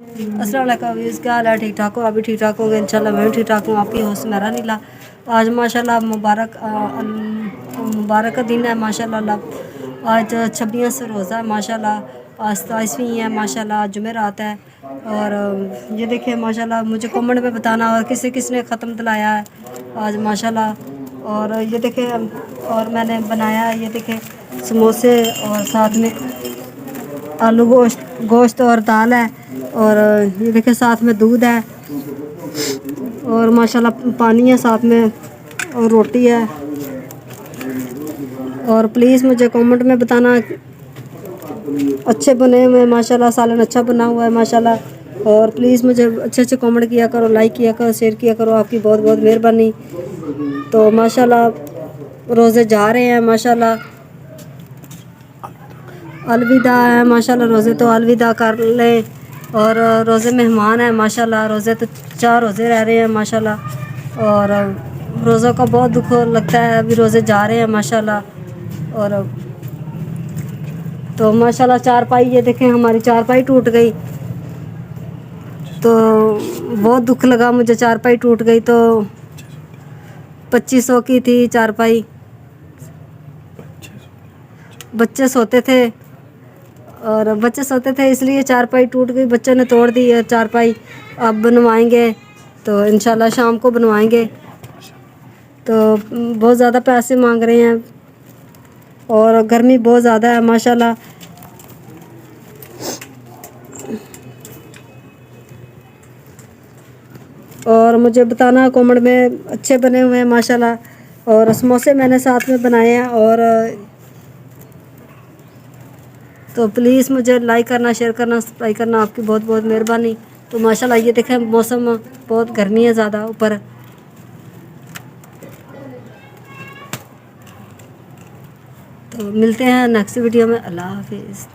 अस्सलाम वालेकुम व्यूज़, क्या हाल है? ठीक ठाक हो? अभी ठीक ठाक होंगे इंशाल्लाह। मैं भी ठीक ठाक हूँ। आपकी होस्ट मेरा नीला। आज माशाल्लाह मुबारक का दिन है माशाल्लाह। आज 26 रोज़ा है माशाल्लाह। आज 27वीं है माशाल्लाह। आज जुमेरात है। और ये देखिए माशाल्लाह, मुझे कमेंट में बताना और किसने ख़त्म दिलाया है आज माशाल्लाह। और ये देखें, और मैंने बनाया है ये देखें समोसे, और साथ में आलू गोश्त और दाल है। और ये देखिए साथ में दूध है, और माशाल्लाह पानी है साथ में, और रोटी है। और प्लीज़ मुझे कमेंट में बताना अच्छे बने हुए माशाल्लाह, सालन अच्छा बना हुआ है माशाल्लाह। और प्लीज़ मुझे अच्छे कमेंट किया करो, लाइक किया करो, शेयर किया करो। आपकी बहुत बहुत मेहरबानी। तो माशाल्लाह रोज़े जा रहे हैं माशाल्लाह। अलविदा है माशाल्लाह। रोज़े तो अलविदा कर लें। और रोज़े मेहमान है माशाल्लाह। रोज़े तो 4 रोज़े रह रहे हैं माशाल्लाह। और रोज़ों का बहुत दुख लगता है, अभी रोज़े जा रहे हैं माशाल्लाह। और तो माशाल्लाह चारपाई, ये देखें हमारी चारपाई टूट गई, तो बहुत दुख लगा मुझे। चारपाई टूट गई तो 2500 की थी चारपाई। बच्चे सोते थे, और बच्चे सोते थे इसलिए चारपाई टूट गई। बच्चों ने तोड़ दी है चारपाई। अब बनवाएंगे तो इंशाल्लाह शाम को बनवाएंगे। तो बहुत ज़्यादा पैसे मांग रहे हैं, और गर्मी बहुत ज़्यादा है माशाल्लाह। और मुझे बताना कमेंट में अच्छे बने हुए हैं माशाल्लाह। और समोसे मैंने साथ में बनाए हैं। और तो प्लीज़ मुझे लाइक करना, शेयर करना, सब्सक्राइब करना। आपकी बहुत बहुत मेहरबानी। तो माशाल्लाह ये देखें मौसम बहुत गर्मी है ज़्यादा ऊपर। तो मिलते हैं नेक्स्ट वीडियो में। अल्लाह हाफिज़।